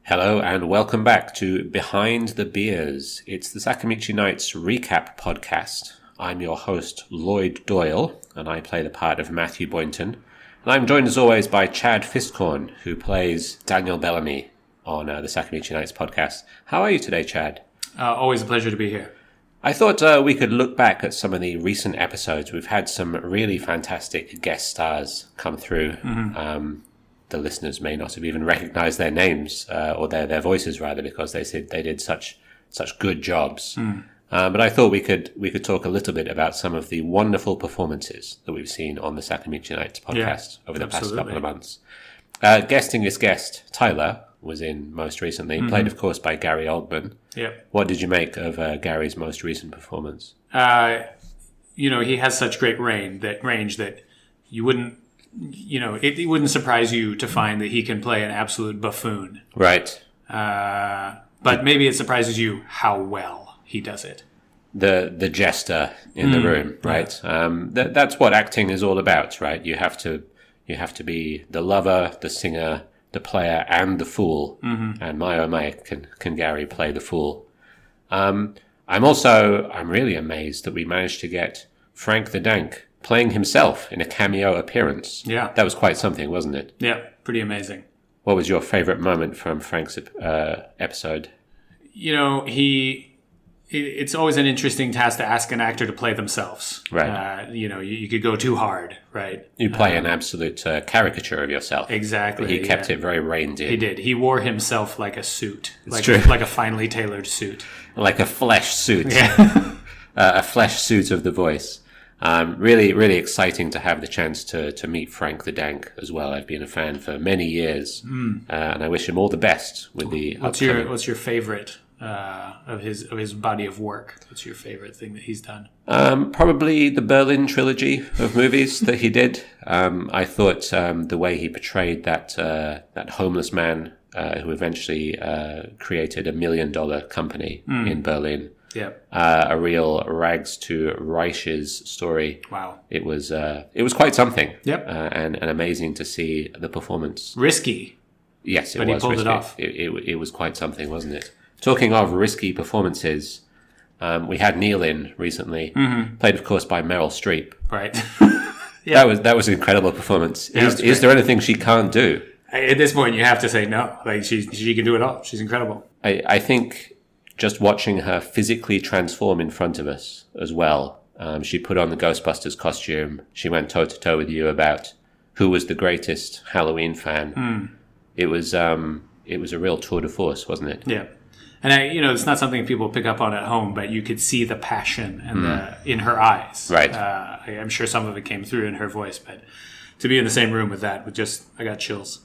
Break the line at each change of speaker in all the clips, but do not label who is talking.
Hello and welcome back to Behind the Beers. It's the Sakamichi Nights recap podcast. I'm your host, Lloyd Doyle, and I play the part of Matthew Boynton. And I'm joined as always by Chad Fistcorn, who plays Daniel Bellamy on the Sakamichi Nights podcast. How are you today, Chad?
Always a pleasure to be here.
I thought we could look back at some of the recent episodes. We've had some really fantastic guest stars come through. Mm-hmm. The listeners may not have even recognized their names or their voices, rather, because they said they did such good jobs. But I thought we could talk a little bit about some of the wonderful performances that we've seen on the Sakamichi Nights podcast over the past couple of months. Guesting this guest, Tyler, was in most recently, played, of course, by Gary Oldman.
Yep.
What did you make of Gary's most recent performance?
He has such great range that you wouldn't, it wouldn't surprise you to find that he can play an absolute buffoon.
Right.
But maybe it surprises you how well he does it.
The jester in the room, right? Yeah. That's what acting is all about, right? You have to be the lover, the singer, the player, and the fool. Mm-hmm. And my oh my, can Gary play the fool? I'm really amazed that we managed to get Frank the Dank playing himself in a cameo appearance. Yeah. That was quite something, wasn't it?
Yeah, pretty amazing.
What was your favorite moment from Frank's episode?
It's always an interesting task to ask an actor to play themselves.
Right.
You could go too hard, right?
You play an absolute caricature of yourself.
Exactly.
But he kept it very reined in.
He did. He wore himself like a suit.
It's true.
Like a finely tailored suit.
Like a flesh suit.
Yeah.
A flesh suit of the voice. Really, really exciting to have the chance to meet Frank the Dank as well. I've been a fan for many years, and I wish him all the best with the.
What's your favorite of his body of work? What's your favorite thing that he's done?
Probably the Berlin trilogy of movies that he did. I thought the way he portrayed that homeless man who eventually created $1 million company in Berlin.
Yeah,
a real rags to riches story.
Wow,
it was quite something.
Yep,
and amazing to see the performance.
Risky,
yes, it
but
was.
He pulled
risky.
it off.
It was quite something, wasn't it? Talking of risky performances, we had Neil in recently, played of course by Meryl Streep.
Right. Yeah.
That was an incredible performance.
Yeah,
is there anything she can't do?
At this point, you have to say no. Like she can do it all. She's incredible.
I think. Just watching her physically transform in front of us as well. She put on the Ghostbusters costume. She went toe-to-toe with you about who was the greatest Halloween fan. It was a real tour de force, wasn't it?
Yeah. And it's not something people pick up on at home, but you could see the passion and in her eyes.
Right.
I'm sure some of it came through in her voice, but to be in the same room with that, I got chills.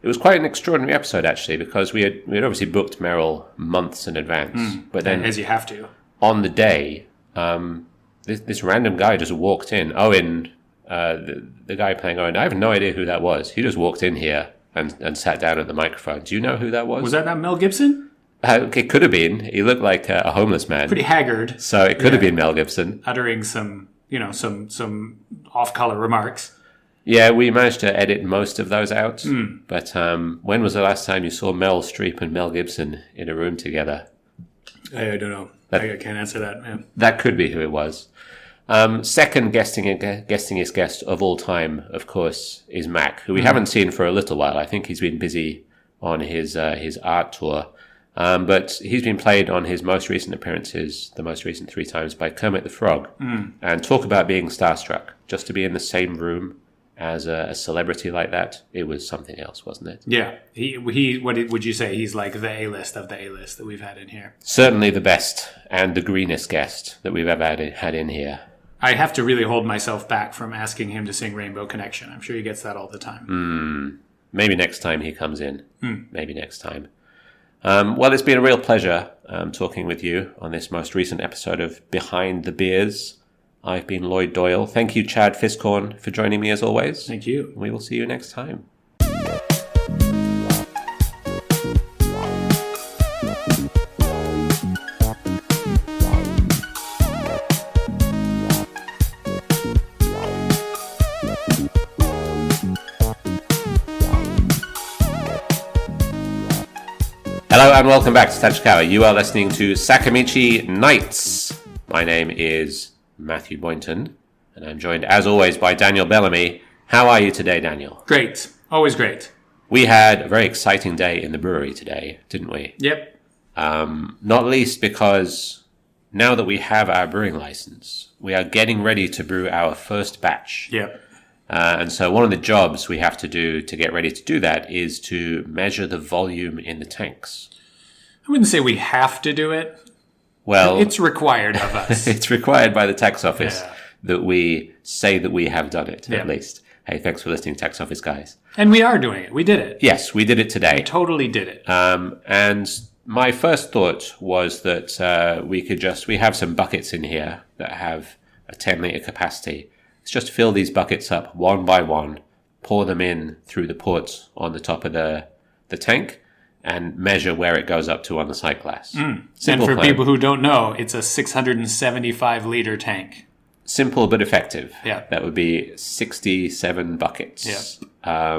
It was quite an extraordinary episode, actually, because we had obviously booked Meryl months in advance. But then,
as you have to,
on the day, this random guy just walked in. Owen, the guy playing Owen, I have no idea who that was. He just walked in here and sat down at the microphone. Do you know who that was?
Was that not Mel Gibson?
It could have been. He looked like a homeless man.
Pretty haggard.
So it could have been Mel Gibson.
Uttering some off-color remarks.
Yeah, we managed to edit most of those out. But when was the last time you saw Meryl Streep and Mel Gibson in a room together?
I don't know. I can't answer that. Yeah.
That could be who it was. Second guestingest guest of all time, of course, is Mac, who we haven't seen for a little while. I think he's been busy on his art tour. But he's been played on his most recent appearances, the most recent 3 times, by Kermit the Frog. And talk about being starstruck. Just to be in the same room as a celebrity like that, it was something else, wasn't it?
Yeah. Would you say he's like the A-list of the A-list that we've had in here?
Certainly the best and the greenest guest that we've ever had in here.
I have to really hold myself back from asking him to sing Rainbow Connection. I'm sure he gets that all the time.
Maybe next time he comes in. Maybe next time. Well, it's been a real pleasure talking with you on this most recent episode of Behind the Beers. I've been Lloyd Doyle. Thank you, Chad Fistcorn, for joining me as always.
Thank you.
We will see you next time. Hello and welcome back to Tachikawa. You are listening to Sakamichi Nights. My name is Matthew Boynton, and I'm joined, as always, by Daniel Bellamy. How are you today, Daniel?
Great. Always great.
We had a very exciting day in the brewery today, didn't we?
Yep.
Not least because now that we have our brewing license, we are getting ready to brew our first batch.
Yep.
And so one of the jobs we have to do to get ready to do that is to measure the volume in the tanks.
I wouldn't say we have to do it.
Well,
it's required of us.
It's required by the tax office that we say that we have done it, at least. Hey, thanks for listening, tax office guys.
And we are doing it. We did it.
Yes, we did it today.
We totally did it.
And my first thought was that we have some buckets in here that have a 10-litre capacity. Let's just fill these buckets up one by one, pour them in through the ports on the top of the tank, and measure where it goes up to on the sight glass.
And for people who don't know, it's a 675-litre tank.
Simple but effective.
Yeah.
That would be 67 buckets.
Yeah.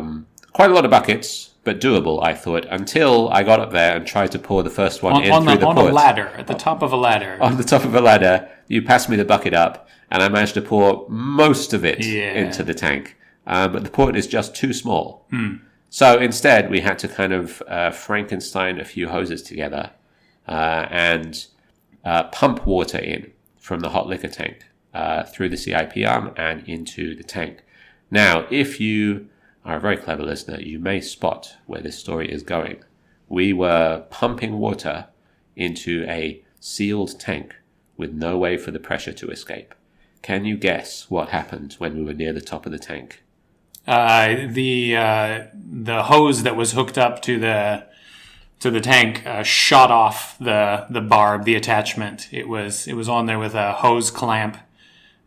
Quite a lot of buckets, but doable, I thought, until I got up there and tried to pour the first one through the port.
On a ladder, at the top of a ladder.
On the top of a ladder, you passed me the bucket up, and I managed to pour most of it into the tank. But the port is just too small. So instead, we had to kind of Frankenstein a few hoses together and pump water in from the hot liquor tank through the CIP arm and into the tank. Now, if you are a very clever listener, you may spot where this story is going. We were pumping water into a sealed tank with no way for the pressure to escape. Can you guess what happened when we were near the top of the tank?
The hose that was hooked up to the tank shot off the barb, the attachment. It was on there with a hose clamp,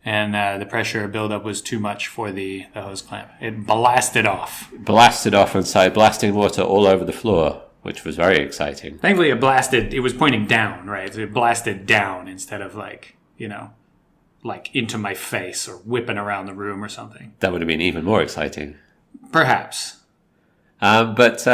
and the pressure buildup was too much for the hose clamp. It blasted off.
Blasted off inside, blasting water all over the floor, which was very exciting.
Thankfully, it was pointing down, right? So it blasted down instead of like into my face or whipping around the room or something.
That would have been even more exciting.
Perhaps.
But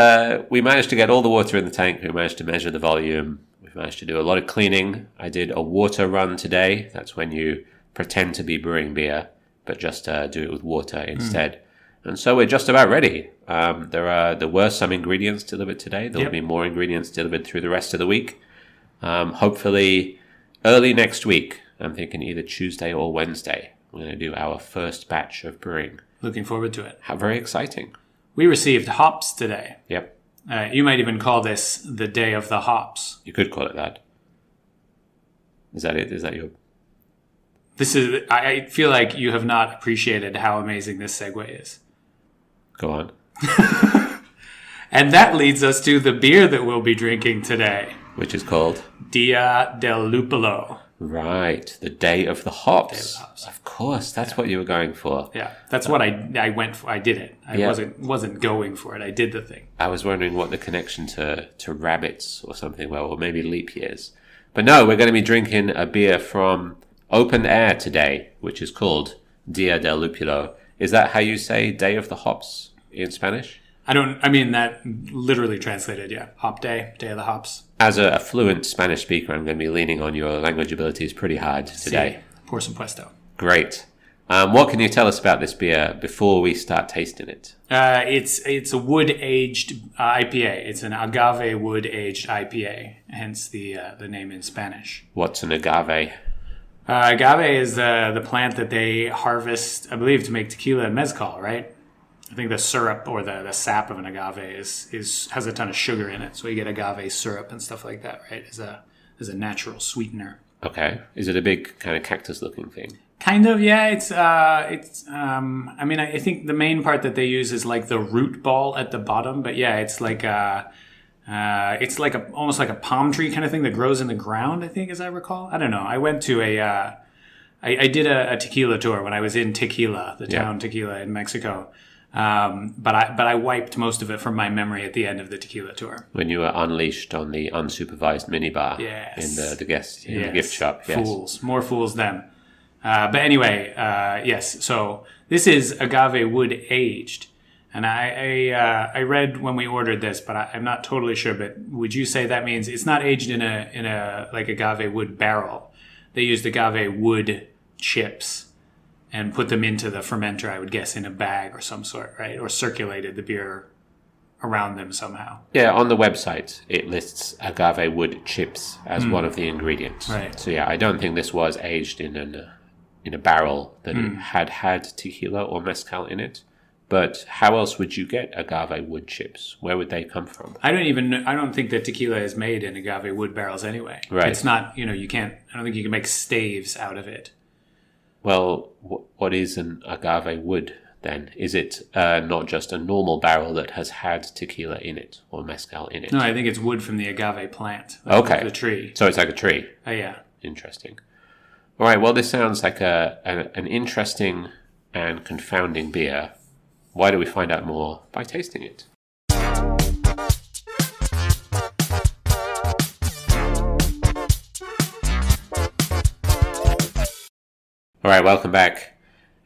we managed to get all the water in the tank. We managed to measure the volume. We managed to do a lot of cleaning. I did a water run today. That's when you pretend to be brewing beer, but just do it with water instead. And so we're just about ready. There were some ingredients delivered today. There will be more ingredients delivered through the rest of the week. Hopefully early next week. I'm thinking either Tuesday or Wednesday. We're going to do our first batch of brewing.
Looking forward to it.
How very exciting.
We received hops today.
Yep.
You might even call this the day of the hops.
You could call it that. Is that it? Is that your...
I feel like you have not appreciated how amazing this segue is.
Go on.
And that leads us to the beer that we'll be drinking today.
Which is called?
Dia Del Lupulo.
Right, the day of the hops. Of course, that's what you were going for.
Yeah, that's what I went for. I did it. I wasn't going for it. I did the thing.
I was wondering what the connection to rabbits or something, or maybe leap years. But no, we're going to be drinking a beer from Open Air today, which is called Dia del Lupulo. Is that how you say day of the hops in Spanish?
That literally translated, yeah. Hop day, day of the hops.
As a fluent Spanish speaker, I'm going to be leaning on your language abilities pretty hard today.
Por supuesto.
Great. What can you tell us about this beer before we start tasting it?
It's a wood aged IPA. It's an Agave Wood Aged IPA, hence the name in Spanish.
What's an agave?
Agave is the plant that they harvest, I believe, to make tequila and mezcal, right? I think the syrup or the sap of an agave has a ton of sugar in it, so you get agave syrup and stuff like that, right? As a natural sweetener.
Okay. Is it a big kind of cactus-looking thing?
Kind of, yeah. I think the main part that they use is like the root ball at the bottom, but yeah, it's like almost like a palm tree kind of thing that grows in the ground, I think, as I recall. I don't know. I went to I did a tequila tour when I was in Tequila, the town Tequila in Mexico. But I wiped most of it from my memory at the end of the tequila tour.
When you were unleashed on the unsupervised minibar in the gift shop. Yes.
Fools. More fools them. But anyway, yes. So this is Agave Wood Aged. And I read when we ordered this, but I'm not totally sure. But would you say that means it's not aged in a like agave wood barrel? They used agave wood chips and put them into the fermenter, I would guess, in a bag or some sort, right? Or circulated the beer around them somehow.
Yeah, on the website, it lists agave wood chips as one of the ingredients.
Right.
So yeah, I don't think this was aged in a barrel that it had tequila or mezcal in it. But how else would you get agave wood chips? Where would they come from?
I don't think that tequila is made in agave wood barrels anyway.
Right.
It's not, I don't think you can make staves out of it.
Well, what is an agave wood then? Is it not just a normal barrel that has had tequila in it or mezcal in it?
No, I think it's wood from the agave plant.
Okay.
The tree.
So it's like a tree.
Yeah.
Interesting. All right, well, this sounds like an interesting and confounding beer. Why do we find out more by tasting it? All right, welcome back.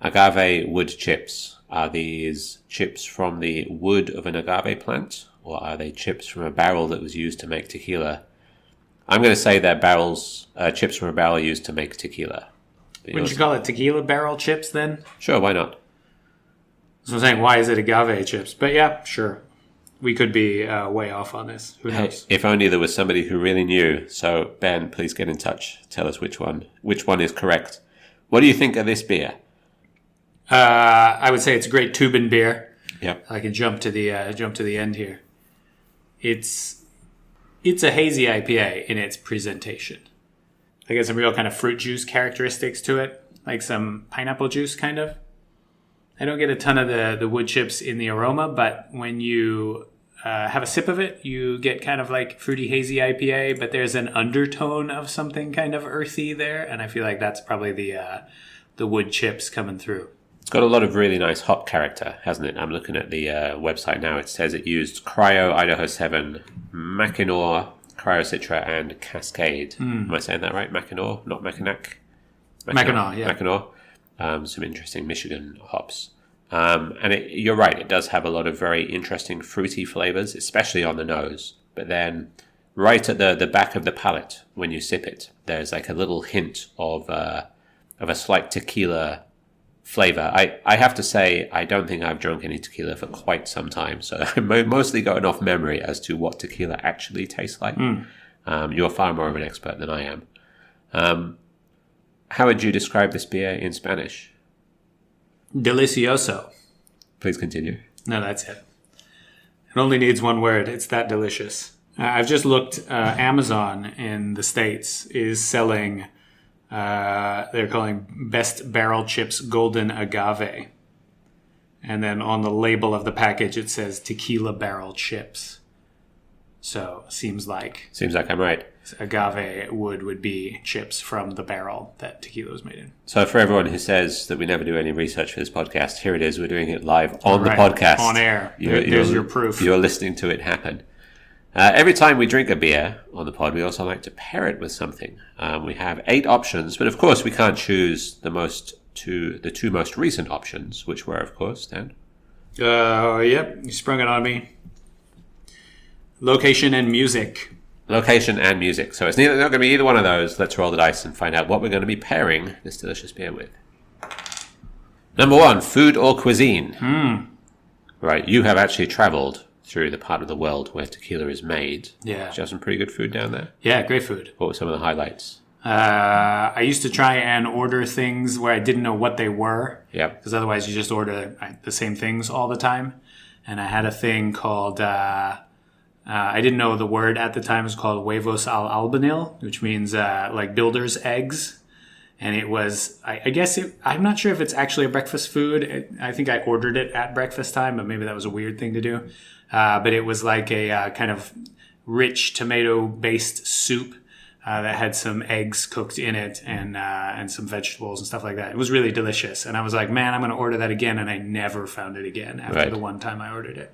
Agave wood chips. Are these chips from the wood of an agave plant, or are they chips from a barrel that was used to make tequila? I'm going to say they're chips from a barrel used to make tequila.
Wouldn't you call it tequila barrel chips then?
Sure, why not?
So I'm saying, why is it agave chips? But yeah, sure. We could be way off on this. Who knows?
If only there was somebody who really knew. So, Ben, please get in touch. Tell us which one is correct. What do you think of this beer?
I would say it's a great Tubin beer.
Yep.
I can jump to the end here. It's a hazy IPA in its presentation. I get some real kind of fruit juice characteristics to it, like some pineapple juice kind of. I don't get a ton of the wood chips in the aroma, but when you have a sip of it, you get kind of like fruity hazy IPA, but there's an undertone of something kind of earthy there, and I feel like that's probably the wood chips coming through.
It's got a lot of really nice hop character, hasn't it? I'm looking at the website now. It says it used Cryo, Idaho 7, Mackinac, Cryo Citra, and Cascade. Am I saying that right? Mackinac, not Mackinac?
Mackinac, yeah.
Mackinac. Some interesting Michigan hops. And you're right, it does have a lot of very interesting fruity flavors, especially on the nose. But then right at the back of the palate, when you sip it, there's like a little hint of a slight tequila flavor. I have to say, I don't think I've drunk any tequila for quite some time, so I'm mostly going off memory as to what tequila actually tastes like. You're far more of an expert than I am. How would you describe this beer in Spanish?
Delicioso.
Please continue.
No, that's it. It only needs one word. It's that delicious. I've just looked. Amazon in the States is selling, they're calling Best Barrel Chips Golden Agave. And then on the label of the package, it says Tequila Barrel Chips. So seems like
I'm right.
Agave wood would be chips from the barrel that tequila was made in.
So for everyone who says that we never do any research for this podcast, here it is. We're doing it live on the podcast.
On air. There's your proof.
You're listening to it happen. Every time we drink a beer on the pod, we also like to pair it with something. We have 8 options, but of course we can't choose the 2 most recent options, which were, of course, Dan.
Yep. You sprung it on me. Location and music.
Location and music. So it's not going to be either one of those. Let's roll the dice and find out what we're going to be pairing this delicious beer with. Number 1, food or cuisine. Right, you have actually traveled through the part of the world where tequila is made.
Yeah.
Did you have some pretty good food down there?
Yeah, great food.
What were some of the highlights?
I used to try and order things where I didn't know what they were.
Yep.
Because otherwise you just order the same things all the time. And I had a thing called... I didn't know the word at the time. It was called huevos al albanil, which means like builder's eggs. And it was, I guess, I'm not sure if it's actually a breakfast food. I think I ordered it at breakfast time, but maybe that was a weird thing to do. But it was like a kind of rich tomato-based soup that had some eggs cooked in it and some vegetables and stuff like that. It was really delicious. And I was like, man, I'm going to order that again. And I never found it again after the one time I ordered it.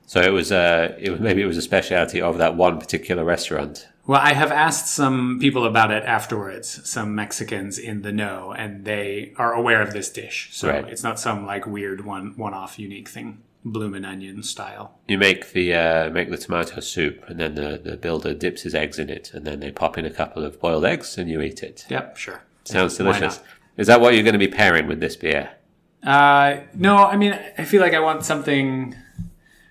So it was maybe it was a specialty of that one particular restaurant.
Well, I have asked some people about it afterwards, some Mexicans in the know, and they are aware of this dish. So It's not some like weird one-off unique thing. bloomin' onion style.
You make the tomato soup, and then the builder dips his eggs in it, and then they pop in a couple of boiled eggs, and you eat it.
Yep, sure.
Sounds delicious. Is that what you're going to be pairing with this beer?
No, I mean, I feel like I want something.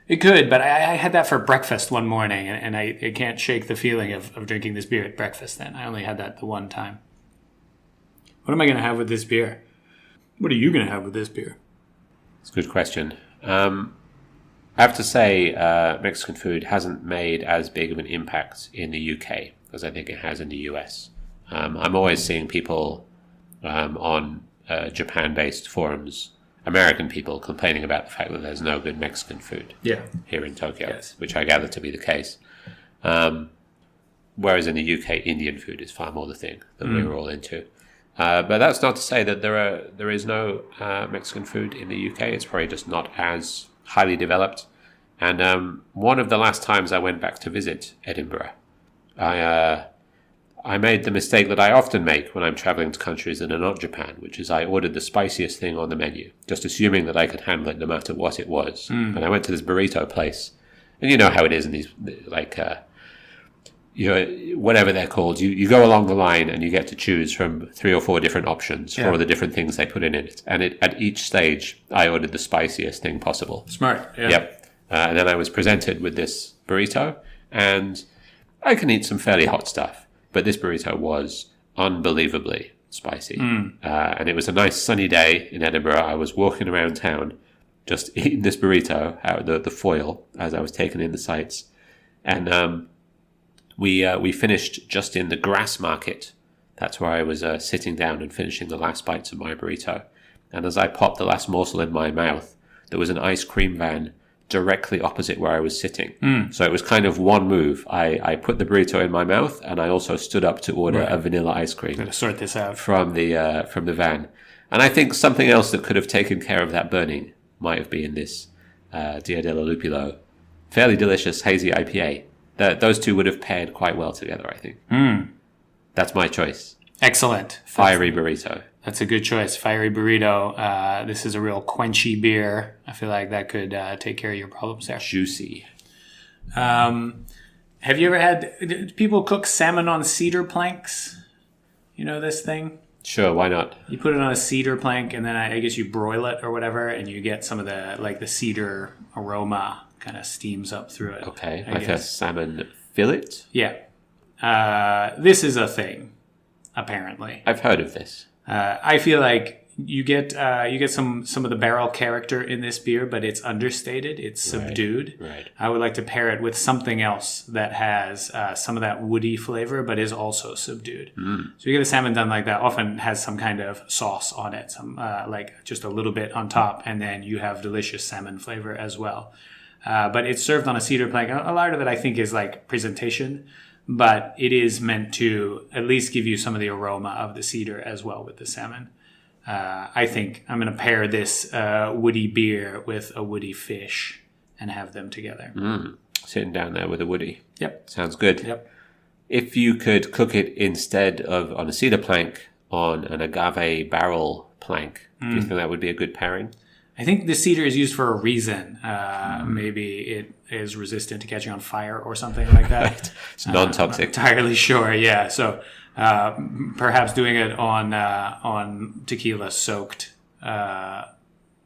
It could, but I had that for breakfast one morning, and I can't shake the feeling of drinking this beer at breakfast then. I only had that the one time. What am I going to have with this beer? What are you going to have with this beer?
It's a good question. I have to say, Mexican food hasn't made as big of an impact in the UK as I think it has in the US. I'm always seeing people on Japan-based forums, American people, complaining about the fact that there's no good Mexican food here in Tokyo, which I gather to be the case. Whereas in the UK, Indian food is far more the thing that we're all into. But that's not to say that there is no Mexican food in the UK. It's probably just not as highly developed. And one of the last times I went back to visit Edinburgh, I made the mistake that I often make when I'm traveling to countries that are not Japan, which is I ordered the spiciest thing on the menu, just assuming that I could handle it no matter what it was. And I went to this burrito place, and you know how it is in these, like, whatever they're called. You go along the line and you get to choose from 3 or 4 different options for all the different things they put in it. And at each stage, I ordered the spiciest thing possible.
Smart, yeah.
Yep. And then I was presented with this burrito, and I can eat some fairly hot stuff. But this burrito was unbelievably spicy. And it was a nice sunny day in Edinburgh. I was walking around town just eating this burrito out of the foil as I was taking in the sights. And we finished just in the grass market. That's where I was sitting down and finishing the last bites of my burrito. And as I popped the last morsel in my mouth, there was an ice cream van directly opposite where I was sitting. So it was kind of one move. I put the burrito in my mouth, and I also stood up to order a vanilla ice cream.
Got to sort this out
from the van. And I think something else that could have taken care of that burning might have been this Dia Del Lupulo, fairly delicious hazy IPA. Those two would have paired quite well together, I think. That's my choice.
Excellent.
Fiery burrito.
That's a good choice. Fiery burrito. This is a real quenchy beer. I feel like that could take care of your problems there.
Juicy.
Have you ever had people cook salmon on cedar planks? You know this thing?
Sure, why not?
You put it on a cedar plank, and then I guess you broil it or whatever, and you get some of the cedar aroma kind of steams up through it.
Okay, like a salmon fillet?
Yeah. This is a thing, apparently.
I've heard of this.
I feel like you get some of the barrel character in this beer, but it's understated. It's subdued.
Right.
I would like to pair it with something else that has some of that woody flavor, but is also subdued. So you get a salmon done like that. Often has some kind of sauce on it, some like just a little bit on top, and then you have delicious salmon flavor as well. But it's served on a cedar plank. A lot of it, I think, is like presentation. But it is meant to at least give you some of the aroma of the cedar as well with the salmon. I think I'm going to pair this woody beer with a woody fish and have them together.
Sitting down there with a woody.
Yep.
Sounds good.
Yep.
If you could cook it instead of on a cedar plank, on an agave barrel plank, do you think that would be a good pairing?
I think the cedar is used for a reason. Maybe it is resistant to catching on fire or something like that.
Right. It's non-toxic.
I'm not entirely sure, yeah. So perhaps doing it on tequila-soaked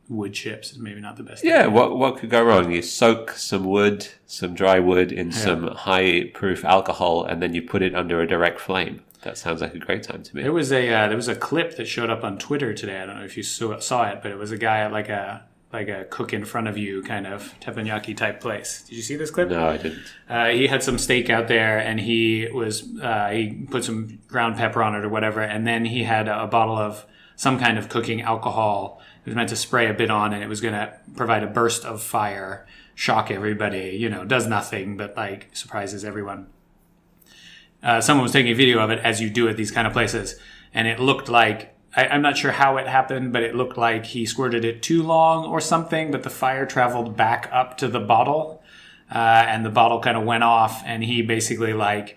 wood chips is maybe not the best.
Yeah, what could go wrong? You soak some wood, some dry wood in some high-proof alcohol, and then you put it under a direct flame. That sounds like a great time to me.
There was a clip that showed up on Twitter today. I don't know if you saw it, but it was a guy at like a cook in front of you kind of teppanyaki type place. Did you see this clip?
No, I didn't.
He had some steak out there, and he put some ground pepper on it or whatever, and then he had a bottle of some kind of cooking alcohol. It was meant to spray a bit on, and it was going to provide a burst of fire, shock everybody. Does nothing but like surprises everyone. Someone was taking a video of it as you do at these kind of places, and it looked like, I'm not sure how it happened, but it looked like he squirted it too long or something, but the fire traveled back up to the bottle, and the bottle kind of went off, and he basically like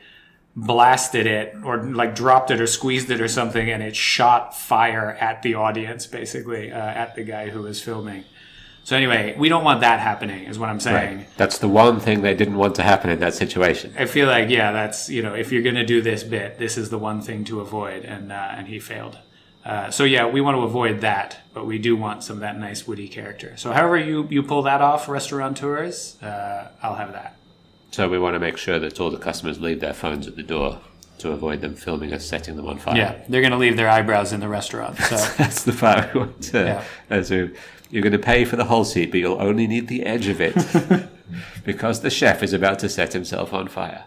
blasted it or like dropped it or squeezed it or something, and it shot fire at the audience, basically, at the guy who was filming. So anyway, we don't want that happening, is what I'm saying.
Right. That's the one thing they didn't want to happen in that situation.
I feel like, that's, if you're going to do this bit, this is the one thing to avoid, and he failed. So we want to avoid that, but we do want some of that nice woody character. So however you pull that off, restaurateurs, I'll have that.
So we want to make sure that all the customers leave their phones at the door to avoid them filming us setting them on fire.
Yeah, they're going to leave their eyebrows in the restaurant. So
that's the part we want to. So you're going to pay for the whole seat, but you'll only need the edge of it because the chef is about to set himself on fire.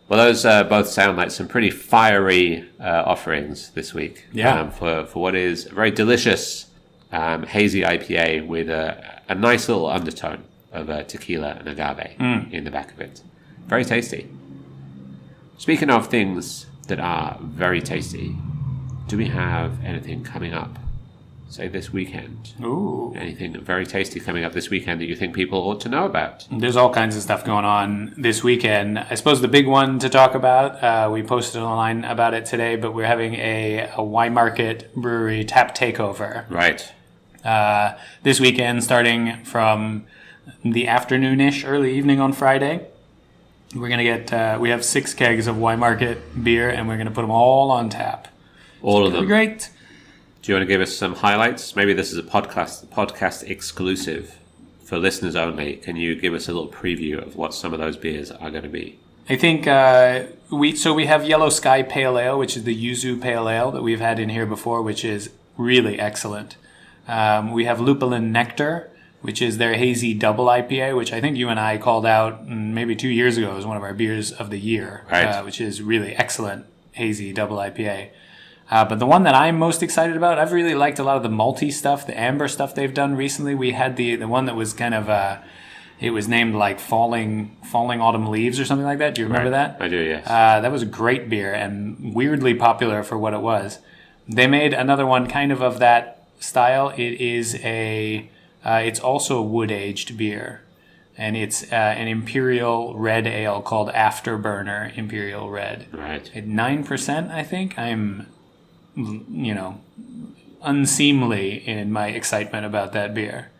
Well, those both sound like some pretty fiery offerings this week.
Yeah.
For what is a very delicious hazy IPA with a nice little undertone of tequila and agave in the back of it. Very tasty. Speaking of things that are very tasty, do we have anything coming up, say this weekend?
Ooh.
Anything very tasty coming up this weekend that you think people ought to know about?
There's all kinds of stuff going on this weekend. I suppose the big one to talk about, we posted online about it today, but we're having a Wine Market Brewery tap takeover.
Right.
This weekend, starting from the afternoon-ish, early evening on Friday. We're going to get, we have 6 kegs of Wine Market beer, and we're going to put them all on tap.
All of them.
Great.
Do you want to give us some highlights? Maybe this is a podcast exclusive for listeners only. Can you give us a little preview of what some of those beers are going to be?
I think we have Yellow Sky Pale Ale, which is the Yuzu Pale Ale that we've had in here before, which is really excellent. We have Lupulin Nectar, which is their hazy double IPA, which I think you and I called out maybe 2 years ago as one of our beers of the year,
right.
Which is really excellent hazy double IPA. But the one that I'm most excited about, I've really liked a lot of the malty stuff, the amber stuff they've done recently. We had the one that was kind of, it was named like Falling Autumn Leaves or something like that. Do you remember that?
I do, yes.
That was a great beer and weirdly popular for what it was. They made another one kind of that style. It is it's also a wood-aged beer. And it's an Imperial Red Ale called Afterburner Imperial Red.
Right.
At 9%, I think. I'm, unseemly in my excitement about that beer.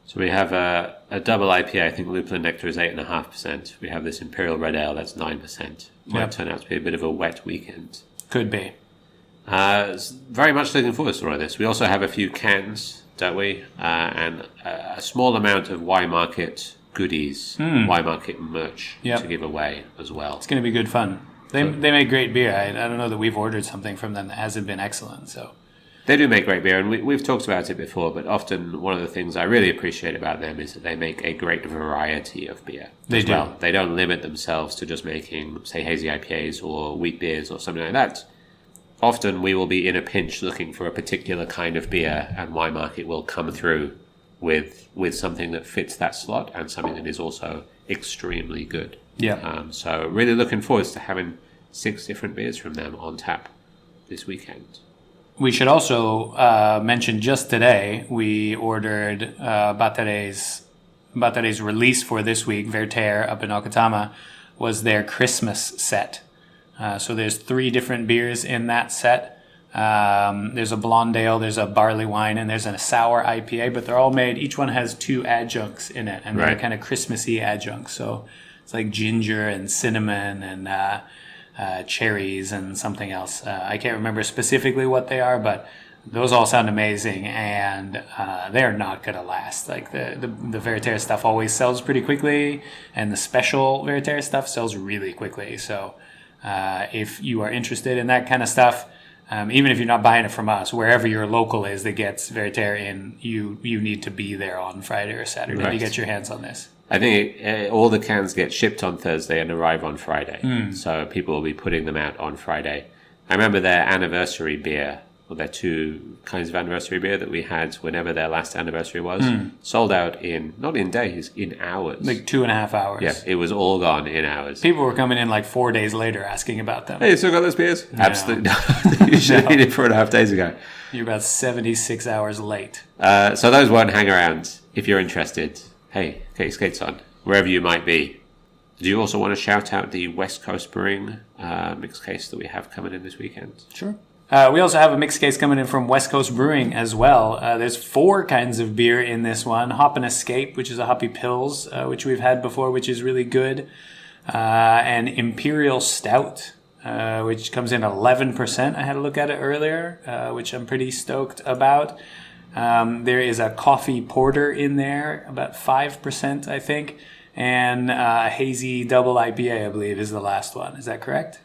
So we have a double IPA. I think Lupulin Nectar is 8.5%. We have this Imperial Red Ale that's 9%. Might turn out to be a bit of a wet weekend.
Could be.
Very much looking forward to all of this. We also have a few cans, don't we? And a small amount of Y Market goodies, Y Market merch to give away as well.
It's going to be good fun. They make great beer. I don't know that we've ordered something from them that hasn't been excellent. So
they do make great beer, and we've talked about it before, but often one of the things I really appreciate about them is that they make a great variety of beer.
They do.
Well. They don't limit themselves to just making, say, hazy IPAs or wheat beers or something like that. Often we will be in a pinch looking for a particular kind of beer, and Y Market will come through with something that fits that slot and something that is also extremely good.
Yeah.
So really looking forward to having 6 different beers from them on tap this weekend.
We should also mention just today we ordered Battare's release for this week. Verter up in Okatama was their Christmas set. So there's 3 different beers in that set. There's a blonde ale, there's a barley wine, and there's a sour IPA, but they're all made, each one has 2 adjuncts in it, and they're kind of Christmassy adjuncts. So it's like ginger and cinnamon and cherries and something else. I can't remember specifically what they are, but those all sound amazing, and they're not going to last. Like the Verter stuff always sells pretty quickly, and the special Verter stuff sells really quickly. So if you are interested in that kind of stuff, even if you're not buying it from us, wherever your local is that gets Verter in, you need to be there on Friday or Saturday to get your hands on this.
I think all the cans get shipped on Thursday and arrive on Friday. So people will be putting them out on Friday. I remember their anniversary beer, or their 2 kinds of anniversary beer that we had whenever their last anniversary was, sold out not in days, in hours.
Like 2.5 hours.
Yeah, it was all gone in hours.
People were coming in like 4 days later asking about them.
Hey, you still got those beers? No. Absolutely not. You should have eaten it 4.5 days ago.
You're about 76 hours late.
So those won't hang around. If you're interested, hey, get your skates on, wherever you might be. Do you also want to shout out the West Coast Brewing mixed case that we have coming in this weekend?
Sure. We also have a mixed case coming in from West Coast Brewing as well. There's 4 kinds of beer in this one. Hop and Escape, which is a hoppy pils, which we've had before, which is really good. And Imperial Stout, which comes in 11%. I had a look at it earlier, which I'm pretty stoked about. There is a coffee porter in there, about 5%, I think. And Hazy Double IPA, I believe, is the last one. Is that correct?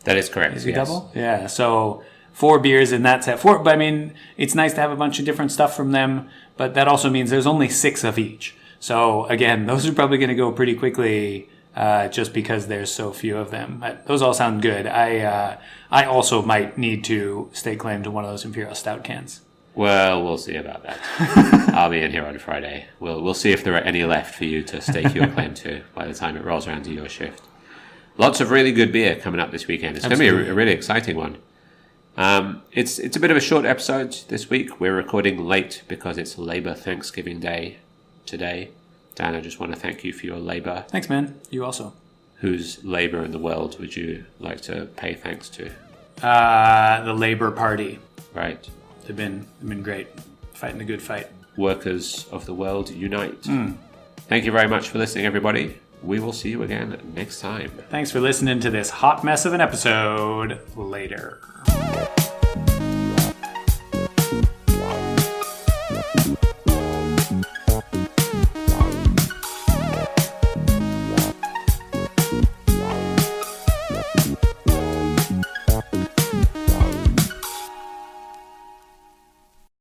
That is correct.
Hazy Double? Yeah, so 4 beers in that set. But I mean, it's nice to have a bunch of different stuff from them, but that also means there's only 6 of each. So again, those are probably going to go pretty quickly just because there's so few of them. But those all sound good. I also might need to stake claim to one of those Imperial Stout cans.
Well, we'll see about that. I'll be in here on Friday. We'll see if there are any left for you to stake your claim to by the time it rolls around to your shift. Lots of really good beer coming up this weekend. It's
Absolutely.
going to be a really exciting one. It's a bit of a short episode this week. We're recording late because it's Labor Thanksgiving Day today. Dan, I just want to thank you for your labor.
Thanks, man. You also.
Whose labor in the world would you like to pay thanks to?
The Labour Party.
Right.
They've been great. Fighting the good fight.
Workers of the world unite. Thank you very much for listening, everybody. We will see you again next time.
Thanks for listening to this hot mess of an episode. Later.